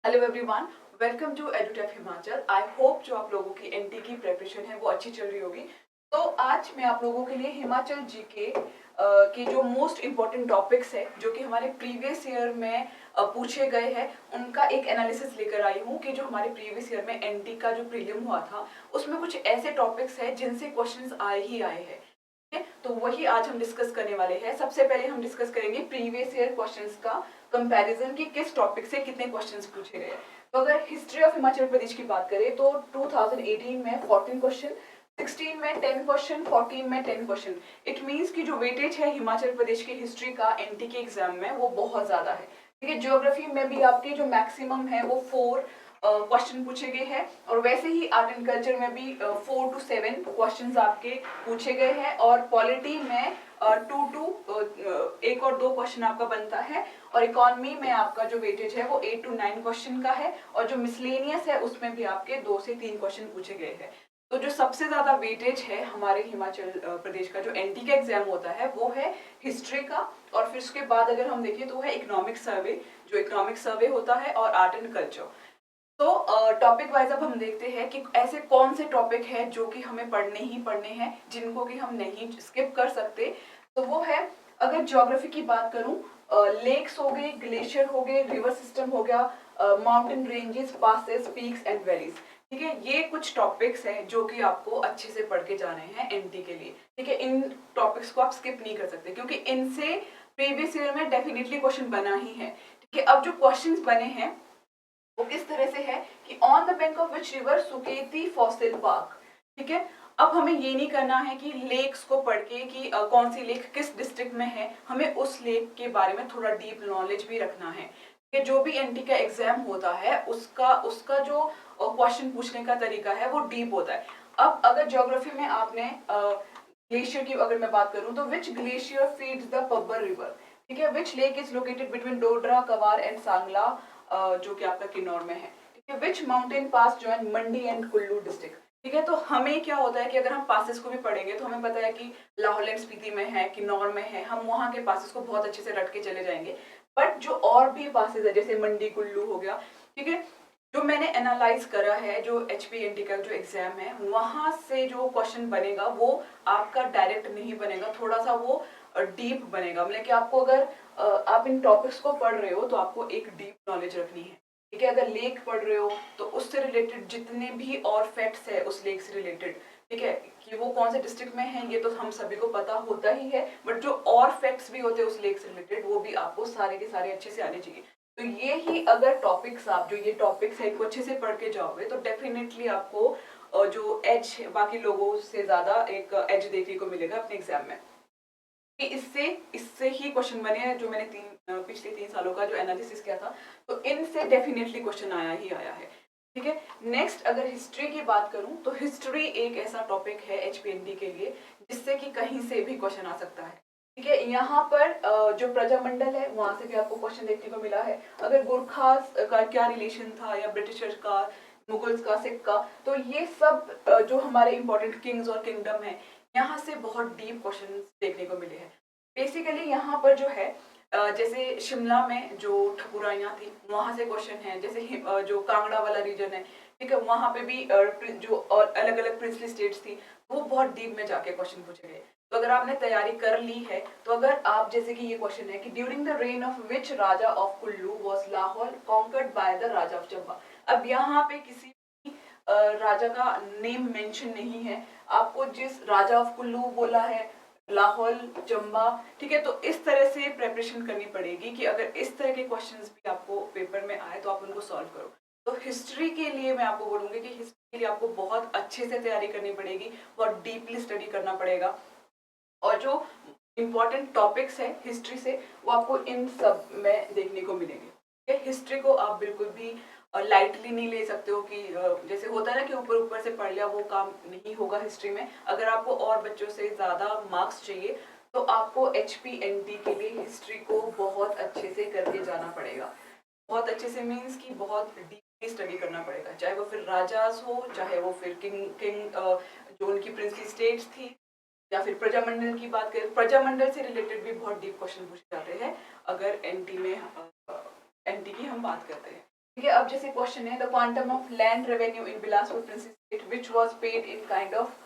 Hello everyone, welcome to Edutech Himachal. I hope जो आप लोगों की एनटी की प्रिपरेशन है वो अच्छी चल रही होगी। तो आज मैं आप लोगों के लिए हिमाचल जीके के जो मोस्ट इम्पोर्टेंट टॉपिक्स है जो कि हमारे प्रीवियस ईयर में पूछे गए हैं उनका एक एनालिसिस लेकर आई हूँ कि जो हमारे प्रीवियस ईयर में एनटी का जो प्रीलिम हुआ था उसमें कुछ ऐसे टॉपिक्स हैं जिनसे क्वेश्चंस आए ही आए हैं। तो वही आज हम डिस्कस करने वाले हैं। सबसे पहले हम डिस्कस करेंगे प्रीवियस ईयर क्वेश्चंस का कंपैरिजन कि किस टॉपिक से कितने क्वेश्चंस पूछे गए। तो अगर हिस्ट्री ऑफ हिमाचल प्रदेश की बात करें तो 2018 में 14 क्वेश्चन, 16 में 10 क्वेश्चन, 14 में 10 क्वेश्चन। इट मींस कि जो वेटेज है हिमाचल प्रदेश की हिस्ट्री का एनटी के एग्जाम में वो बहुत ज्यादा है। ठीक है, ज्योग्राफी में भी आपकी जो मैक्सिमम है वो 4 क्वेश्चन पूछे गए हैं और वैसे ही आर्ट एंड कल्चर में भी 4 to 7 क्वेश्चंस आपके पूछे गए हैं और पॉलिटी में 2 to 1 और 2 क्वेश्चन आपका बनता है और इकोनॉमी में आपका जो वेटेज है वो 8 to 9 क्वेश्चन का है और जो मिसलेनियस है उसमें भी आपके 2 से 3 क्वेश्चन पूछे गए हैं। तो जो सबसे ज्यादा वेटेज है हमारे हिमाचल प्रदेश का जो एनटी का एग्जाम होता है वो है हिस्ट्री का और फिर उसके बाद अगर हम देखें तो वो है इकोनॉमिक सर्वे, जो इकोनॉमिक सर्वे होता है और आर्ट एंड कल्चर। तो टॉपिक वाइज अब हम देखते हैं कि ऐसे कौन से टॉपिक है जो कि हमें पढ़ने ही पढ़ने हैं, जिनको कि हम नहीं स्किप कर सकते। तो वो है, अगर ज्योग्राफी की बात करूं, लेक्स हो गए, ग्लेशियर हो गए, रिवर सिस्टम हो गया, mountain ranges, passes, peaks and valleys. ठीक है, ये कुछ टॉपिक्स हैं जो कि आपको अच्छे से पढ़ के जाने हैं एनटी के लिए। ठीक है, इन टॉपिक्स को आप स्किप नहीं कर सकते क्योंकि इनसे प्रीवियस ईयर में डेफिनेटली क्वेश्चन बना ही है। ठीक है, अब जो क्वेश्चन बने हैं वो किस तरह से है कि on the bank of which river Suketi fossil park. ठीक है, अब हमें ये नहीं करना है कि लेक्स को पढ़ के कि कौन सी लेक किस डिस्ट्रिक्ट में है, हमें उस लेक के बारे में थोड़ा डीप नॉलेज भी रखना है कि जो भी एनटी का एग्जाम होता है उसका उसका जो क्वेश्चन पूछने का तरीका है वो डीप होता है। अब अगर ज्योग्राफी में आपने ग्लेशियर की अगर मैं बात करूं तो which glacier feeds the Pabbar river. ठीक है, which lake is located between Dodra, Kwar and Sangla, जो कि आपका किन्नौर में है। ठीक है, which mountain pass join Mandi and Kullu district. ठीक है, तो हमें क्या होता है कि अगर हम पासेस को भी पढ़ेंगे तो हमें पता है कि लाहौल एंड स्पीति में है, किन्नौर में है, हम वहां के पासेस को बहुत अच्छे से रट के चले जाएंगे। बट जो और भी पासेस है जैसे मंडी कुल्लू हो गया, ठीक है, जो मैंने एनालाइज करा है, जो एचपीएनटी का जो एग्जाम है वहां से जो क्वेश्चन बनेगा वो आपका डायरेक्ट नहीं बनेगा, थोड़ा सा वो डीप बनेगा। मतलब कि आपको अगर आप इन टॉपिक्स को पढ़ रहे हो तो आपको एक डीप नॉलेज रखनी है। ठीक है, अगर लेक पढ़ रहे हो तो उससे रिलेटेड जितने भी और फैक्ट्स है उस लेक से रिलेटेड, ठीक है, कि वो कौन से डिस्ट्रिक्ट में है ये तो हम सभी को पता होता ही है, बट जो और फैक्ट्स भी होते हैं उस लेक से रिलेटेड वो भी आपको सारे के सारे अच्छे से आने चाहिए। तो ये ही अगर टॉपिक्स आप जो ये टॉपिक्स है को अच्छे से पढ़ के जाओगे तो डेफिनेटली आपको जो एज बाकी लोगों से ज्यादा एक एज देखने को मिलेगा अपने एग्जाम में। कि इससे इससे ही क्वेश्चन बने हैं जो मैंने पिछले 3 सालों का जो एनालिसिस किया था, तो इनसे डेफिनेटली क्वेश्चन आया ही आया है। ठीक है, नेक्स्ट अगर हिस्ट्री की बात करूं तो हिस्ट्री एक ऐसा टॉपिक है एचपीएनडी के लिए जिससे कि कहीं से भी क्वेश्चन आ सकता है। ठीक है, यहाँ पर जो प्रजामंडल है वहां से भी आपको क्वेश्चन देखने को मिला है। अगर गुरखास का क्या रिलेशन था या ब्रिटिशर्स का, मुगल्स का, सिख का, तो ये सब जो हमारे इंपॉर्टेंट किंग्स और किंगडम है यहाँ से बहुत डीप क्वेश्चन देखने को मिले हैं। बेसिकली यहाँ पर जो है जैसे शिमला में जो ठकुराइयाँ थी वहां से क्वेश्चन है, जैसे जो कांगड़ा वाला रीजन है, ठीक है, वहां पे भी जो और अलग अलग प्रिंसली स्टेट्स थी वो बहुत डीप में जाके क्वेश्चन पूछे गए। तो अगर आपने तैयारी कर ली है तो अगर आप जैसे कि ये क्वेश्चन है कि during the reign of which raja of Kullu was Lahore conquered by the raja of Chamba. अब यहाँ पे किसी राजा का नेम मेंशन नहीं है, आपको जिस राजा ऑफ कुल्लू बोला है, लाहौल, चंबा, ठीक है, तो इस तरह से प्रेपरेशन करनी पड़ेगी कि अगर इस तरह के क्वेश्चंस भी आपको पेपर में आए तो आप उनको सॉल्व करो। तो हिस्ट्री के लिए मैं आपको बोलूंगी कि हिस्ट्री के लिए आपको बहुत अच्छे से तैयारी करनी पड़ेगी, बहुत डीपली स्टडी करना पड़ेगा और जो इम्पोर्टेंट टॉपिक्स है हिस्ट्री से वो आपको इन सब में देखने को मिलेंगे। हिस्ट्री को आप बिल्कुल भी लाइटली नहीं ले सकते हो कि जैसे होता है ना कि ऊपर ऊपर से पढ़ लिया वो काम नहीं होगा हिस्ट्री में। अगर आपको और बच्चों से ज़्यादा मार्क्स चाहिए तो आपको एचपीएनटी के लिए हिस्ट्री को बहुत अच्छे से करके जाना पड़ेगा। बहुत अच्छे से मीन्स कि बहुत डीपली स्टडी करना पड़ेगा, चाहे वो फिर राजास हो, चाहे वो फिर किंग किंग जो उनकी प्रिंसली स्टेट्स थी, या फिर प्रजामंडल की बात करें, प्रजामंडल से रिलेटेड भी बहुत डीप क्वेश्चन पूछे जाते हैं अगर एनटी में एनटी की हम बात करते हैं। ठीक है, अब जैसे क्वेश्चन है the quantum of land revenue in Bilaspur princess state which was paid in kind of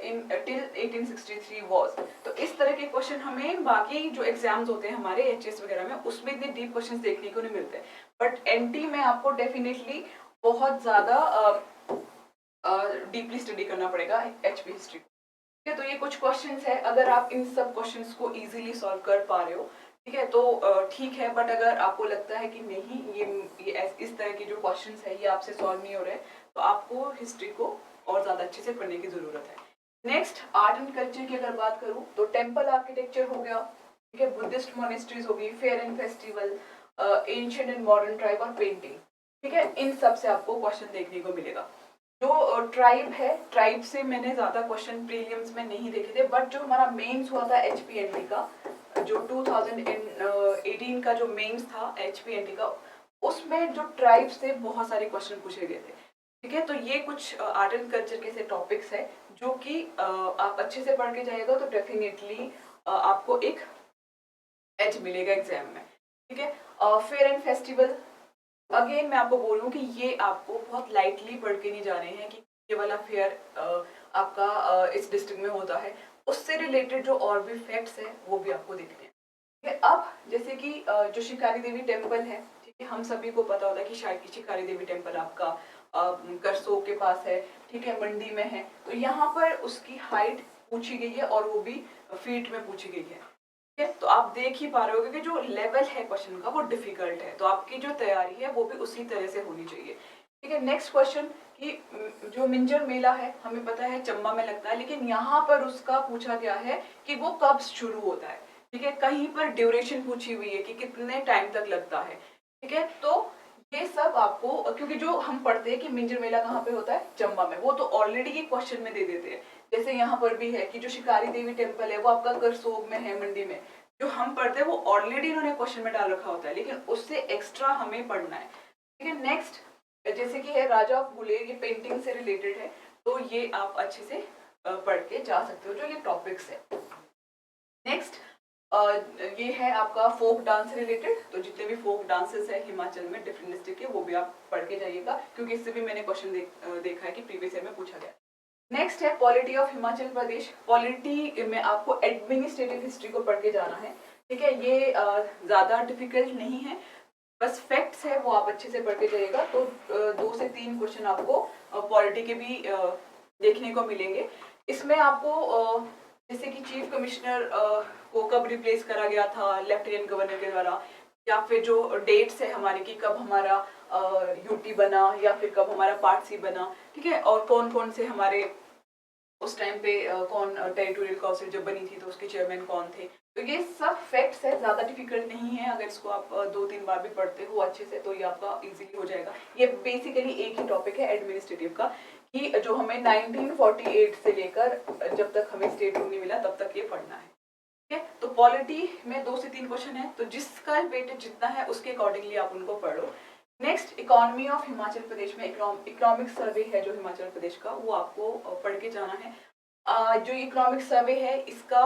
in till 1863 was. तो इस तरह के क्वेश्चन हमें बाकी जो एग्जाम्स होते हैं हमारे एचएस वगैरह में उसमें इतने डीप क्वेश्चंस देखने को नहीं मिलते, बट एनटी में आपको डेफिनेटली बहुत ज्यादा डीपली स्टडी करना पड़ेगा एचपी हिस्ट्री को। ठीक है, तो ये कुछ क्वेश्चंस है, अगर आप इन सब क्वेश्चंस को इजीली सॉल्व कर पा रहे हो ठीक है तो ठीक है, बट अगर आपको लगता है कि नहीं ये इस तरह के जो क्वेश्चंस है ये आपसे सॉल्व नहीं हो रहे तो आपको हिस्ट्री को और ज्यादा अच्छे से पढ़ने की जरूरत है। नेक्स्ट आर्ट एंड कल्चर की अगर बात करूँ तो टेम्पल आर्किटेक्चर हो गया, ठीक है, बुद्धिस्ट मोनेस्ट्रीज होगी, fair and festival, ancient and modern tribe और पेंटिंग। ठीक है, इन सब से आपको क्वेश्चन देखने को मिलेगा। जो ट्राइब है, ट्राइब से मैंने ज्यादा क्वेश्चन प्रीलिम्स में नहीं देखे थे, बट जो हमारा मेंस हुआ था एचपीएनटी का, जो 2018 का जो मेंस था एचपीएनटी का, उसमें जो ट्राइब से बहुत सारे क्वेश्चन पूछे गए थे। ठीक है, तो ये कुछ आर्ट एंड कल्चर के से टॉपिक्स है जो कि आप अच्छे से पढ़ के जाएगा तो डेफिनेटली आपको एक एज मिलेगा एग्जाम में। ठीक है, फेयर एंड फेस्टिवल, अगेन मैं आपको बोल रही हूँ कि ये आपको बहुत लाइटली पढ़ के नहीं जा रहे हैं कि ये वाला फेयर आपका इस डिस्ट्रिक्ट में होता है, उससे रिलेटेड जो और भी फैक्ट्स है वो भी आपको दिखते हैं। ठीक है, अब जैसे कि जो शिकारी देवी टेम्पल है, ठीक है, हम सभी को पता होता है कि शायद शिकारी देवी टेम्पल आपका करसोग के पास है, ठीक है, मंडी में है, तो यहाँ पर उसकी हाइट पूछी गई है और वो भी फीट में पूछी गई है। ठीक है, तो आप देख ही पा रहे हो कि जो लेवल है क्वेश्चन का वो डिफिकल्ट है, तो आपकी जो तैयारी है वो भी उसी तरह से होनी चाहिए। ठीक है, नेक्स्ट क्वेश्चन कि जो मिंजर मेला है हमें पता है चंबा में लगता है, लेकिन यहाँ पर उसका पूछा गया है कि वो कब शुरू होता है। ठीक है, कहीं पर ड्यूरेशन पूछी हुई है कि कितने टाइम तक लगता है। ठीक है, तो ये सब आपको, क्योंकि जो हम पढ़ते हैं कि मिंजर मेला कहाँ पे होता है चंबा में, वो तो ऑलरेडी ये क्वेश्चन में दे देते हैं। जैसे यहाँ पर भी है कि जो शिकारी देवी टेम्पल है वो आपका करसोग में है, मंडी में, जो हम पढ़ते हैं वो ऑलरेडी इन्होंने क्वेश्चन में डाल रखा होता है, लेकिन उससे एक्स्ट्रा हमें पढ़ना है। ठीक है, नेक्स्ट जैसे कि है राजा ऑफ गुलेर, ये पेंटिंग से रिलेटेड है, तो ये आप अच्छे से पढ़ के जा सकते हो, जो ये टॉपिक्स है। नेक्स्ट ये है आपका फोक डांस से रिलेटेड, तो जितने भी फोक डांसेस है हिमाचल में डिफरेंट डिस्ट्रिक्ट के वो भी आप पढ़ के जाइएगा, क्योंकि इससे भी मैंने क्वेश्चन देखा है कि प्रीवियस ईयर में पूछा गया। नेक्स्ट है polity of Himachal Pradesh, polity में आपको एडमिनिस्ट्रेटिव हिस्ट्री को पढ़ के जाना है। ठीक है, ये ज्यादा डिफिकल्ट नहीं है, बस फैक्ट्स है वो आप अच्छे से पढ़ के जाइएगा, तो 2 से 3 क्वेश्चन आपको पॉलिटी के भी देखने को मिलेंगे। इसमें आपको जैसे कि चीफ कमिश्नर को कब रिप्लेस करा गया था लेफ्टिनेंट गवर्नर के द्वारा, या फिर जो डेट्स है हमारी कि कब हमारा यूटी बना या फिर कब हमारा पार्ट सी बना, ठीक है, और कौन कौन से हमारे उस टाइम पे कौन टेरिटोरियल काउंसिल जब बनी थी तो उसके चेयरमैन कौन थे, तो ये सब फैक्ट्स है, ज्यादा डिफिकल्ट नहीं है, अगर इसको आप 2-3 बार भी पढ़ते हो अच्छे से तो ये आपका इजीली हो जाएगा। ये बेसिकली एक ही टॉपिक है एडमिनिस्ट्रेटिव का, कि जो हमें 1948 से लेकर जब तक हमें स्टेट रूल नहीं मिला तब तक ये पढ़ना है। ठीक है, तो पॉलिटी में 2 से 3 क्वेश्चन है, तो जिसका वेटेज जितना है उसके अकॉर्डिंगली आप उनको पढ़ो। Next economy of Himachal Pradesh में इकोनॉमिक सर्वे है जो हिमाचल प्रदेश का, वो आपको पढ़ के जाना है। जो इकोनॉमिक सर्वे है इसका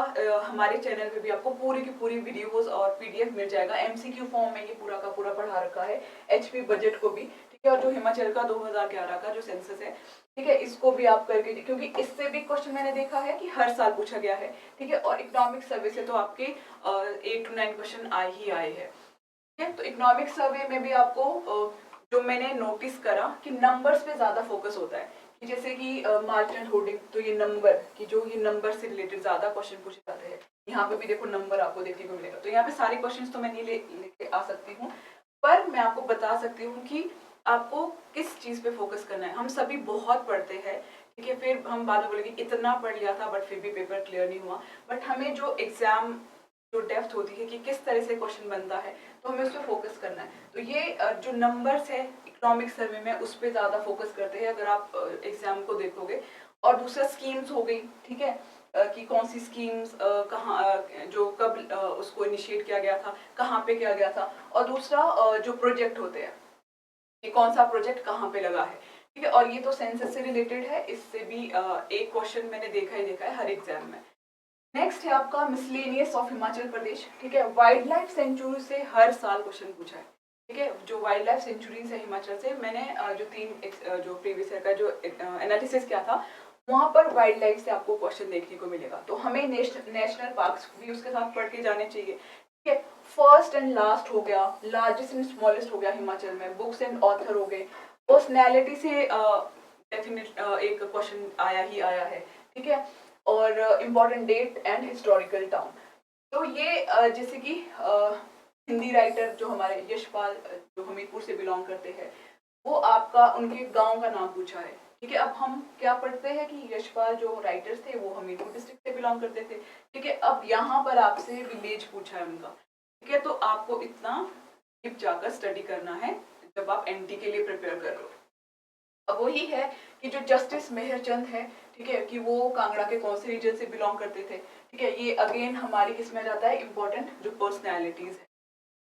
हमारे चैनल पे भी आपको पूरी की पूरी वीडियोस और पीडीएफ मिल जाएगा, एमसीक्यू फॉर्म में ये पूरा का पूरा पढ़ा रखा है, एचपी बजट को भी। ठीक है, और जो हिमाचल का 2011 का जो सेंसस है, ठीक है, इसको भी आप करके, क्योंकि इससे भी क्वेश्चन मैंने देखा है कि हर साल पूछा गया है। ठीक है, और इकोनॉमिक सर्वे से तो आपके 8 to 9 क्वेश्चन आए ही आए हैं। ठीक है, तो इकोनॉमिक सर्वे में भी आपको जो मैंने नोटिस करा कि नंबर्स पे ज्यादा फोकस होता है, कि जैसे कि मार्जिनल होल्डिंग, तो ये नंबर की जो ये नंबर से रिलेटेड ज्यादा क्वेश्चन पूछे जाते हैं। यहाँ पे भी देखो नंबर आपको देखने को मिलेगा, तो यहाँ पे सारे क्वेश्चंस तो मैं नहीं लेके आ सकती हूँ, पर मैं आपको बता सकती हूँ कि आपको किस चीज पे फोकस करना है। हम सभी बहुत पढ़ते हैं, ठीक है, फिर हम बाद में बोलेंगे इतना पढ़ लिया था बट फिर भी पेपर क्लियर नहीं हुआ, बट हमें जो एग्जाम जो डेप्थ होती है कि किस तरह से क्वेश्चन बनता है, तो हमें उस पर फोकस करना है। तो ये जो नंबर्स है इकोनॉमिक सर्वे में उस पर ज्यादा फोकस करते हैं अगर आप एग्जाम को देखोगे। और दूसरा स्कीम्स हो गई, ठीक है, कि कौन सी स्कीम्स कहाँ जो कब उसको इनिशिएट किया गया था, कहाँ पे किया गया था, और दूसरा जो प्रोजेक्ट होते हैं कि कौन सा प्रोजेक्ट कहाँ पे लगा है। ठीक है, और ये तो सेंसस से रिलेटेड है, इससे भी एक क्वेश्चन मैंने देखा है हर एग्जाम में। नेक्स्ट है आपका मिसलेनियस ऑफ हिमाचल प्रदेश। ठीक है, वाइल्ड लाइफ सेंचुरी से हर साल क्वेश्चन पूछा है। ठीक है, जो वाइल्ड लाइफ सेंचुरीज है हिमाचल से, मैंने जो जो प्रीवियस ईयर का जो एनालिसिस किया था, वहाँ पर वाइल्ड लाइफ से आपको क्वेश्चन देखने को मिलेगा। तो हमें नेशनल पार्क्स भी उसके साथ पढ़ के जाने चाहिए। ठीक है, फर्स्ट एंड लास्ट हो गया, लार्जेस्ट एंड स्मॉलेस्ट हो गया हिमाचल में, बुक्स एंड ऑथर हो गए, पर्सनैलिटी से डेफिनेट एक क्वेश्चन आया ही आया है। ठीक है, और important date and historical town. तो ये जैसे कि हिंदी राइटर जो हमारे यशपाल जो हमीरपुर से बिलोंग करते हैं, वो आपका उनके गांव का नाम पूछा है। ठीक है, अब हम क्या पढ़ते हैं कि यशपाल जो राइटर्स थे वो हमीरपुर डिस्ट्रिक्ट से बिलोंग करते थे। ठीक है, अब यहाँ पर आपसे विलेज पूछा है उनका। ठीक है, तो आपको इतना डीप जाकर स्टडी करना है जब आप एनटी के लिए प्रिपेयर कर रहे हो। अब वही है कि जो जस्टिस मेहरचंद है, ठीक है, कि वो कांगड़ा के कौन से रीजन से बिलोंग करते थे। ठीक है, ये अगेन हमारी किसमें जाता है, इंपॉर्टेंट जो पर्सनैलिटीज है।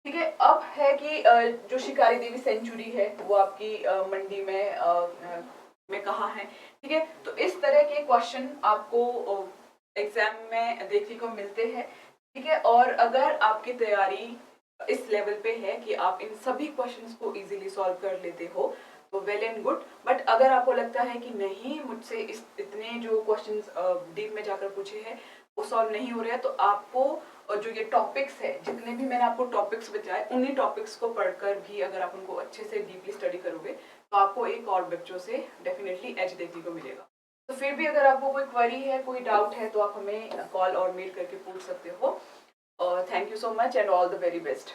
ठीक है, अब है कि जो शिकारी देवी सेंचुरी है वो आपकी मंडी में कहाँ है। ठीक है, तो इस तरह के क्वेश्चन आपको एग्जाम में देखने को मिलते हैं। ठीक है, और अगर आपकी तैयारी इस लेवल पे है कि आप इन सभी क्वेश्चंस को इजीली सॉल्व कर लेते हो तो वेल एंड गुड। बट अगर आपको लगता है कि नहीं, मुझसे इस इतने जो क्वेश्चंस डीप में जाकर पूछे हैं वो सॉल्व नहीं हो रहे हैं, तो आपको जो ये टॉपिक्स है, जितने भी मैंने आपको टॉपिक्स बताए, उन्हीं टॉपिक्स को पढ़कर भी अगर आप उनको अच्छे से डीपली स्टडी करोगे तो आपको एक और बच्चों से डेफिनेटली एज देखने को मिलेगा। तो फिर भी अगर आपको कोई क्वेरी है, कोई डाउट है, तो आप हमें कॉल और मेल करके पूछ सकते हो। और thank you so much and all the very best.